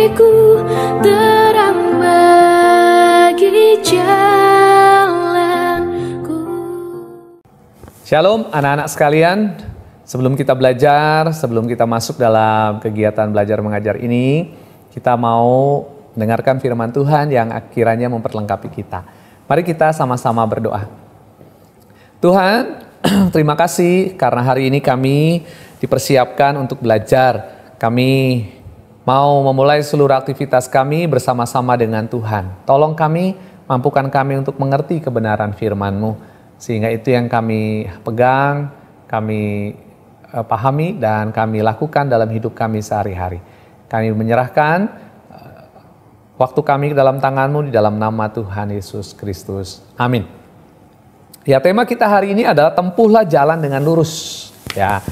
bagiku, terang bagi jalanku. Shalom anak-anak sekalian. Sebelum kita belajar, sebelum kita masuk dalam kegiatan belajar mengajar ini, kita mau mendengarkan firman Tuhan yang akhirnya memperlengkapi kita. Mari kita sama-sama berdoa. Tuhan, terima kasih karena hari ini kami dipersiapkan untuk belajar. Kami mau memulai seluruh aktivitas kami bersama-sama dengan Tuhan. Tolong kami, mampukan kami untuk mengerti kebenaran firman-Mu. Sehingga itu yang kami pegang, kami pahami dan kami lakukan dalam hidup kami sehari-hari. Kami menyerahkan waktu kami ke dalam tangan-Mu di dalam nama Tuhan Yesus Kristus. Amin. Ya, tema kita hari ini adalah tempuhlah jalan dengan lurus. Ya.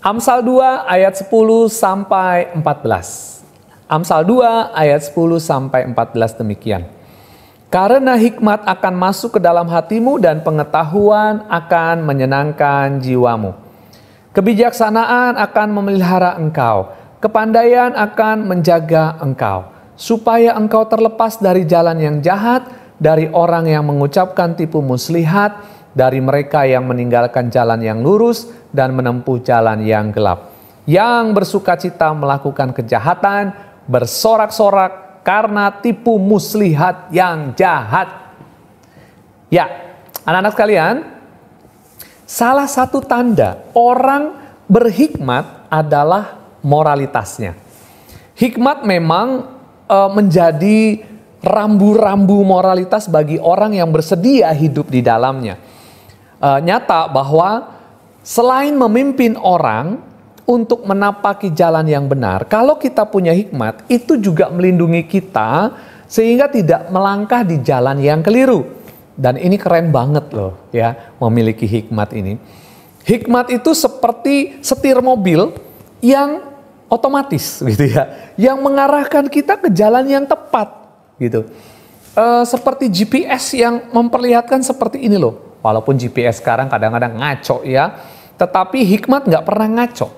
Amsal 2 ayat 10 sampai 14. Amsal 2 ayat 10 sampai 14 demikian. Karena hikmat akan masuk ke dalam hatimu dan pengetahuan akan menyenangkan jiwamu. Kebijaksanaan akan memelihara engkau, kepandaian akan menjaga engkau, supaya engkau terlepas dari jalan yang jahat, dari orang yang mengucapkan tipu muslihat, dari mereka yang meninggalkan jalan yang lurus dan menempuh jalan yang gelap, yang bersukacita melakukan kejahatan, bersorak-sorak karena tipu muslihat yang jahat. Ya, anak-anak sekalian, salah satu tanda orang berhikmat adalah moralitasnya. Hikmat memang menjadi rambu-rambu moralitas bagi orang yang bersedia hidup di dalamnya. Nyata bahwa selain memimpin orang untuk menapaki jalan yang benar, kalau kita punya hikmat, itu juga melindungi kita sehingga tidak melangkah di jalan yang keliru. Dan ini keren banget loh ya, memiliki hikmat ini. Hikmat itu seperti setir mobil yang otomatis gitu ya, yang mengarahkan kita ke jalan yang tepat gitu. Seperti GPS yang memperlihatkan seperti ini loh. Walaupun GPS sekarang kadang-kadang ngaco ya, tetapi hikmat nggak pernah ngaco.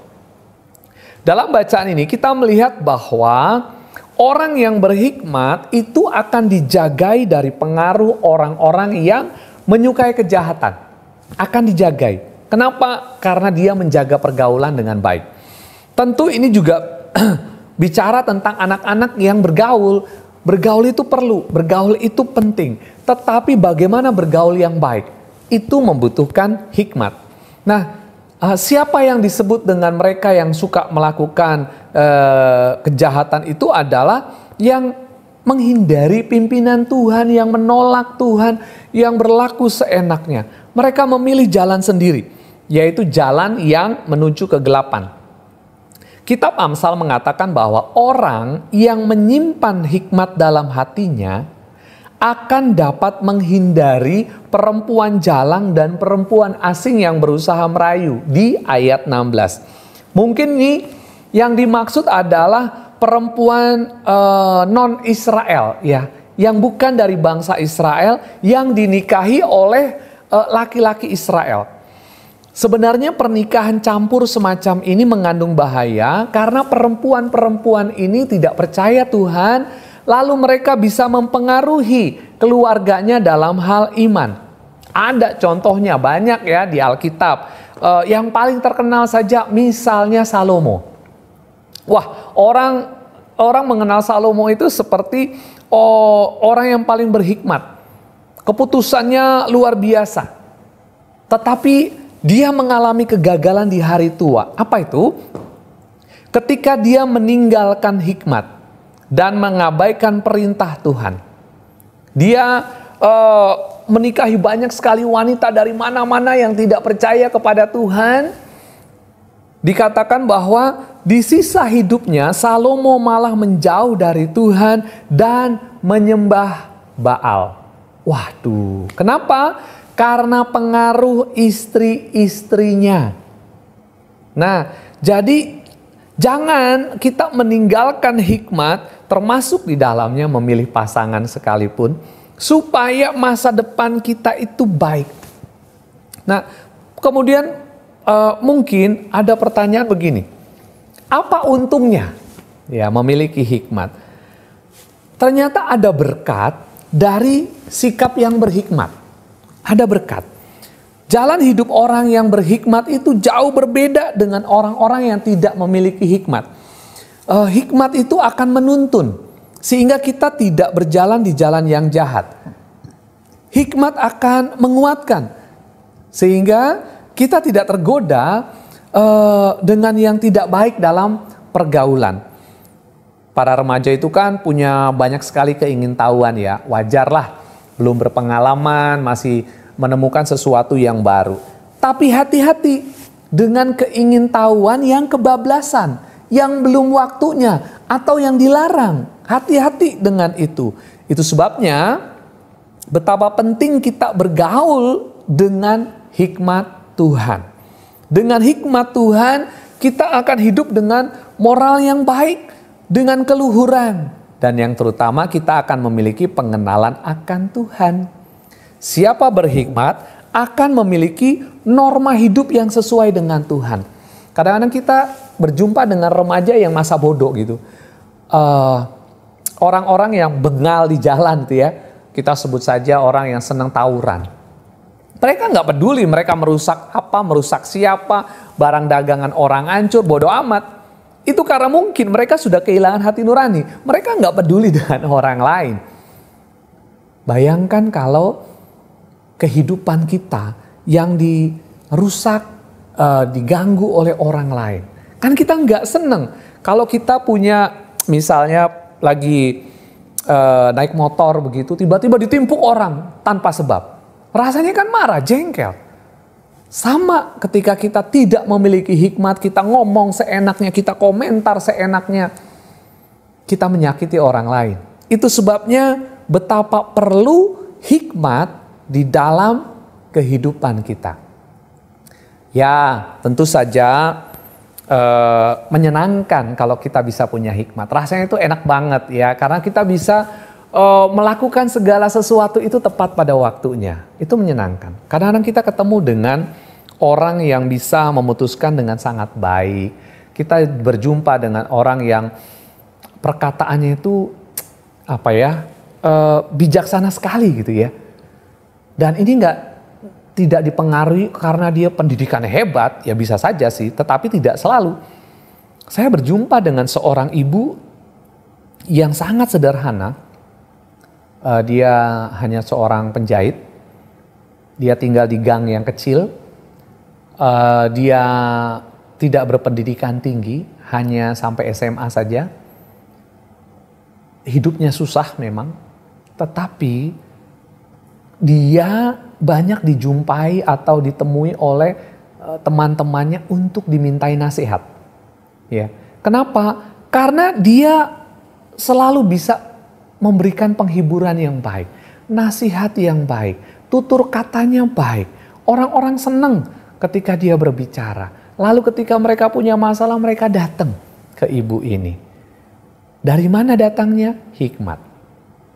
Dalam bacaan ini kita melihat bahwa orang yang berhikmat itu akan dijagai dari pengaruh orang-orang yang menyukai kejahatan. Akan dijagai. Kenapa? Karena dia menjaga pergaulan dengan baik. Tentu ini juga bicara tentang anak-anak yang bergaul. Bergaul itu perlu, bergaul itu penting. Tetapi bagaimana bergaul yang baik? Itu membutuhkan hikmat. Nah, siapa yang disebut dengan mereka yang suka melakukan kejahatan itu adalah yang menghindari pimpinan Tuhan, yang menolak Tuhan, yang berlaku seenaknya. Mereka memilih jalan sendiri, yaitu jalan yang menuju kegelapan. Kitab Amsal mengatakan bahwa orang yang menyimpan hikmat dalam hatinya akan dapat menghindari perempuan jalang dan perempuan asing yang berusaha merayu di ayat 16. Mungkin nih yang dimaksud adalah perempuan non-Israel ya, yang bukan dari bangsa Israel yang dinikahi oleh laki-laki Israel. Sebenarnya pernikahan campur semacam ini mengandung bahaya karena perempuan-perempuan ini tidak percaya Tuhan, lalu mereka bisa mempengaruhi keluarganya dalam hal iman. Ada contohnya banyak ya di Alkitab. Yang paling terkenal saja misalnya Salomo. Wah, orang mengenal Salomo itu seperti orang yang paling berhikmat. Keputusannya luar biasa. Tetapi dia mengalami kegagalan di hari tua. Apa itu? Ketika dia meninggalkan hikmat dan mengabaikan perintah Tuhan. Dia menikahi banyak sekali wanita dari mana-mana yang tidak percaya kepada Tuhan. Dikatakan bahwa di sisa hidupnya Salomo malah menjauh dari Tuhan dan menyembah Baal. Waduh, kenapa? Karena pengaruh istri-istrinya. Nah, jadi jangan kita meninggalkan hikmat, termasuk di dalamnya memilih pasangan sekalipun, supaya masa depan kita itu baik. Nah, kemudian mungkin ada pertanyaan begini, apa untungnya Ya, memiliki hikmat. Ternyata ada berkat dari sikap yang berhikmat. Ada berkat. Jalan hidup orang yang berhikmat itu jauh berbeda dengan orang-orang yang tidak memiliki hikmat. Hikmat itu akan menuntun sehingga kita tidak berjalan di jalan yang jahat. Hikmat akan menguatkan sehingga kita tidak tergoda dengan yang tidak baik dalam pergaulan. Para remaja itu kan punya banyak sekali keingintahuan ya, wajarlah, belum berpengalaman, masih menemukan sesuatu yang baru. Tapi hati-hati dengan keingintahuan yang kebablasan, yang belum waktunya atau yang dilarang. Hati-hati dengan itu. Itu sebabnya betapa penting kita bergaul dengan hikmat Tuhan. Dengan hikmat Tuhan kita akan hidup dengan moral yang baik, dengan keluhuran, dan yang terutama kita akan memiliki pengenalan akan Tuhan. Siapa berhikmat akan memiliki norma hidup yang sesuai dengan Tuhan. Kadang-kadang kita berjumpa dengan remaja yang masa bodoh gitu. Orang-orang yang bengal di jalan tuh ya. Kita sebut saja orang yang senang tawuran. Mereka nggak peduli mereka merusak apa, merusak siapa, barang dagangan orang hancur, bodoh amat. Itu karena mungkin mereka sudah kehilangan hati nurani. Mereka nggak peduli dengan orang lain. Bayangkan kalau kehidupan kita yang dirusak, diganggu oleh orang lain. Kan kita nggak seneng. Kalau kita punya misalnya lagi naik motor begitu, tiba-tiba ditimpuk orang tanpa sebab. Rasanya kan marah, jengkel. Sama ketika kita tidak memiliki hikmat, kita ngomong seenaknya, kita komentar seenaknya, kita menyakiti orang lain. Itu sebabnya betapa perlu hikmat di dalam kehidupan kita. Ya, tentu saja menyenangkan kalau kita bisa punya hikmat. Rasanya itu enak banget ya, karena kita bisa melakukan segala sesuatu itu tepat pada waktunya. Itu menyenangkan. Kadang-kadang kita ketemu dengan orang yang bisa memutuskan dengan sangat baik. Kita berjumpa dengan orang yang perkataannya itu bijaksana sekali gitu ya. Dan ini tidak dipengaruhi karena dia pendidikannya hebat, ya bisa saja sih, tetapi tidak selalu. Saya berjumpa dengan seorang ibu yang sangat sederhana. Dia hanya seorang penjahit. Dia tinggal di gang yang kecil. Dia tidak berpendidikan tinggi, hanya sampai SMA saja. Hidupnya susah memang, tetapi dia banyak dijumpai atau ditemui oleh teman-temannya untuk dimintai nasihat. Ya. Kenapa? Karena dia selalu bisa memberikan penghiburan yang baik, nasihat yang baik, tutur katanya baik. Orang-orang senang ketika dia berbicara. Lalu ketika mereka punya masalah, mereka datang ke ibu ini. Dari mana datangnya? Hikmat.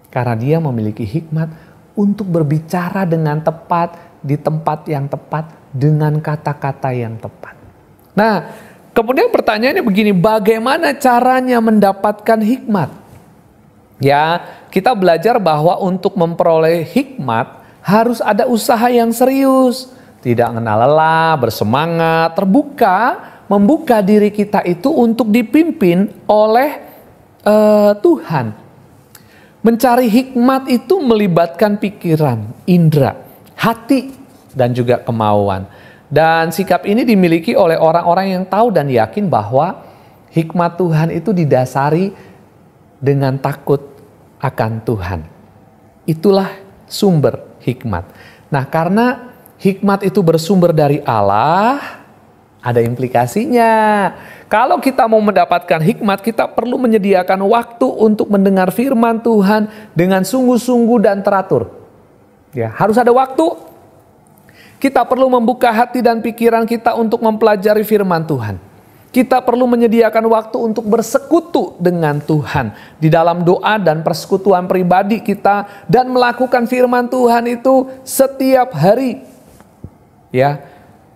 Karena dia memiliki hikmat untuk berbicara dengan tepat, di tempat yang tepat, dengan kata-kata yang tepat. Nah, kemudian pertanyaannya begini, bagaimana caranya mendapatkan hikmat? Ya, kita belajar bahwa untuk memperoleh hikmat harus ada usaha yang serius. Tidak kenal lelah, bersemangat, terbuka, membuka diri kita itu untuk dipimpin oleh Tuhan. Mencari hikmat itu melibatkan pikiran, indera, hati, dan juga kemauan. Dan sikap ini dimiliki oleh orang-orang yang tahu dan yakin bahwa hikmat Tuhan itu didasari dengan takut akan Tuhan. Itulah sumber hikmat. Nah, karena hikmat itu bersumber dari Allah, ada implikasinya. Kalau kita mau mendapatkan hikmat, kita perlu menyediakan waktu untuk mendengar firman Tuhan dengan sungguh-sungguh dan teratur. Ya, harus ada waktu. Kita perlu membuka hati dan pikiran kita untuk mempelajari firman Tuhan. Kita perlu menyediakan waktu untuk bersekutu dengan Tuhan di dalam doa dan persekutuan pribadi kita dan melakukan firman Tuhan itu setiap hari. Ya.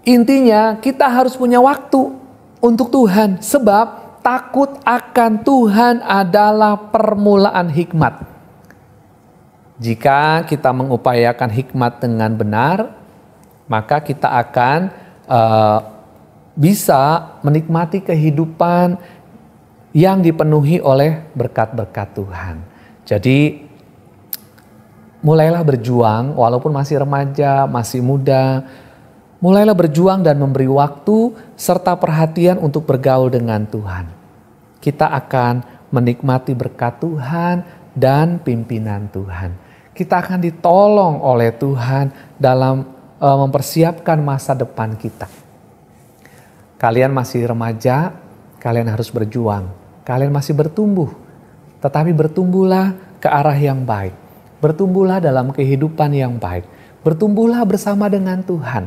Intinya kita harus punya waktu untuk Tuhan, sebab takut akan Tuhan adalah permulaan hikmat. Jika kita mengupayakan hikmat dengan benar, maka kita akan bisa menikmati kehidupan yang dipenuhi oleh berkat-berkat Tuhan. Jadi mulailah berjuang walaupun masih remaja, masih muda. Mulailah berjuang dan memberi waktu serta perhatian untuk bergaul dengan Tuhan. Kita akan menikmati berkat Tuhan dan pimpinan Tuhan. Kita akan ditolong oleh Tuhan dalam mempersiapkan masa depan kita. Kalian masih remaja, kalian harus berjuang. Kalian masih bertumbuh, tetapi bertumbuhlah ke arah yang baik. Bertumbuhlah dalam kehidupan yang baik. Bertumbuhlah bersama dengan Tuhan.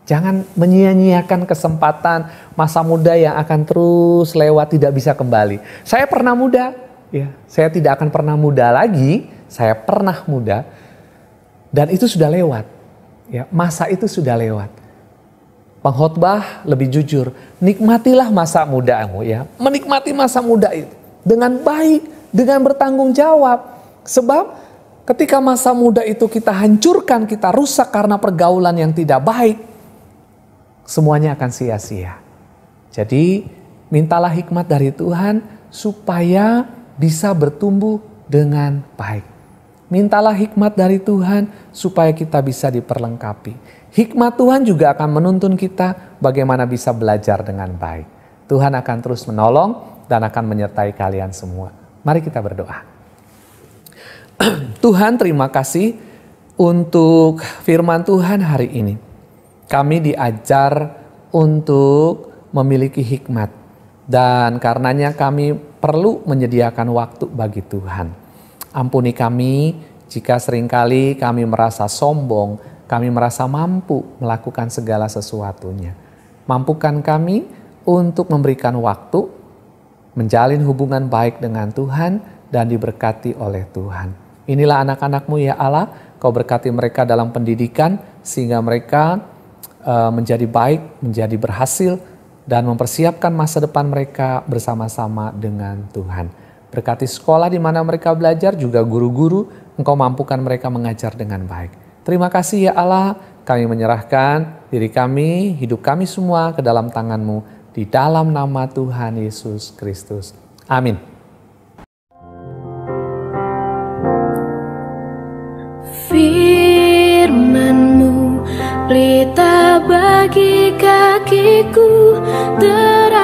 Jangan menyia-nyiakan kesempatan masa muda yang akan terus lewat, tidak bisa kembali. Saya pernah muda, ya. Saya tidak akan pernah muda lagi. Saya pernah muda dan itu sudah lewat. Ya, masa itu sudah lewat. Pengkhotbah lebih jujur, nikmatilah masa mudamu, ya. Menikmati masa muda itu dengan baik, dengan bertanggung jawab. Sebab ketika masa muda itu kita hancurkan, kita rusak karena pergaulan yang tidak baik, semuanya akan sia-sia. Jadi mintalah hikmat dari Tuhan supaya bisa bertumbuh dengan baik. Mintalah hikmat dari Tuhan supaya kita bisa diperlengkapi. Hikmat Tuhan juga akan menuntun kita bagaimana bisa belajar dengan baik. Tuhan akan terus menolong dan akan menyertai kalian semua. Mari kita berdoa. Tuhan, terima kasih untuk firman Tuhan hari ini. Kami diajar untuk memiliki hikmat dan karenanya kami perlu menyediakan waktu bagi Tuhan. Ampuni kami jika seringkali kami merasa sombong, kami merasa mampu melakukan segala sesuatunya. Mampukan kami untuk memberikan waktu, menjalin hubungan baik dengan Tuhan dan diberkati oleh Tuhan. Inilah anak-anak-Mu ya Allah, Kau berkati mereka dalam pendidikan sehingga mereka menjadi baik, menjadi berhasil, dan mempersiapkan masa depan mereka bersama-sama dengan Tuhan. Berkati sekolah di mana mereka belajar, juga guru-guru, Engkau mampukan mereka mengajar dengan baik. Terima kasih ya Allah, kami menyerahkan diri kami, hidup kami semua ke dalam tangan-Mu, di dalam nama Tuhan Yesus Kristus. Amin. Firman-Mu pelita bagi kakiku, terang